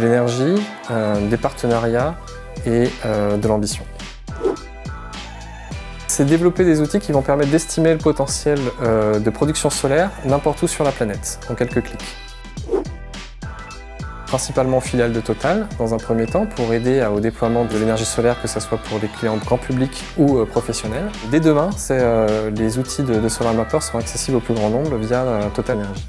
l'énergie, des partenariats et de l'ambition. C'est développer des outils qui vont permettre d'estimer le potentiel de production solaire n'importe où sur la planète, en quelques clics. Principalement filiale de Total, dans un premier temps, pour aider au déploiement de l'énergie solaire, que ce soit pour les clients grand public ou professionnels. Dès demain, les outils de Solar Mapper seront accessibles au plus grand nombre via Total Energy.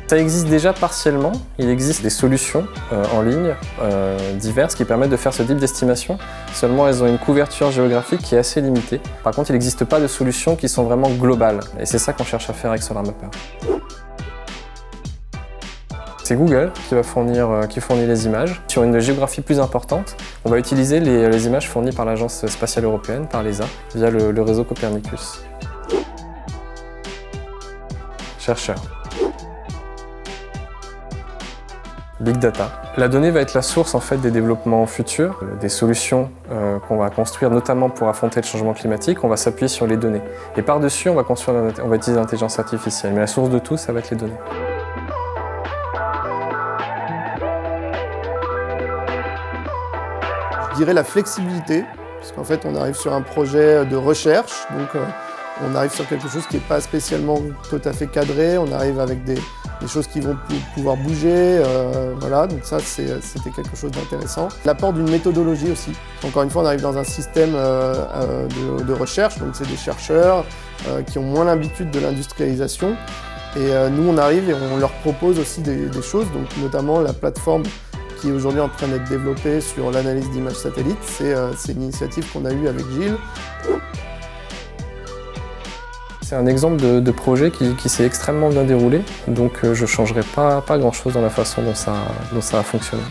Ça existe déjà partiellement. Il existe des solutions en ligne diverses qui permettent de faire ce type d'estimation. Seulement, elles ont une couverture géographique qui est assez limitée. Par contre, il n'existe pas de solutions qui sont vraiment globales. Et c'est ça qu'on cherche à faire avec Solar Mapper. C'est Google qui fournit les images. Sur une géographie plus importante, on va utiliser les images fournies par l'Agence spatiale européenne, par l'ESA, via le réseau Copernicus. Chercheurs. Big Data. La donnée va être la source en fait des développements futurs, des solutions qu'on va construire notamment pour affronter le changement climatique. On va s'appuyer sur les données. Et par-dessus, on va utiliser l'intelligence artificielle. Mais la source de tout, ça va être les données. Je dirais la flexibilité, parce qu'en fait on arrive sur un projet de recherche, donc on arrive sur quelque chose qui n'est pas spécialement tout à fait cadré, on arrive avec des choses qui vont pouvoir bouger, voilà, donc ça c'était quelque chose d'intéressant. L'apport d'une méthodologie aussi, encore une fois on arrive dans un système de recherche, donc c'est des chercheurs qui ont moins l'habitude de l'industrialisation, et nous on arrive et on leur propose aussi des choses, donc notamment la plateforme qui est aujourd'hui en train d'être développée sur l'analyse d'images satellites. C'est une initiative qu'on a eue avec Gilles. C'est un exemple de projet qui s'est extrêmement bien déroulé, donc je ne changerai pas grand-chose dans la façon dont ça a fonctionné.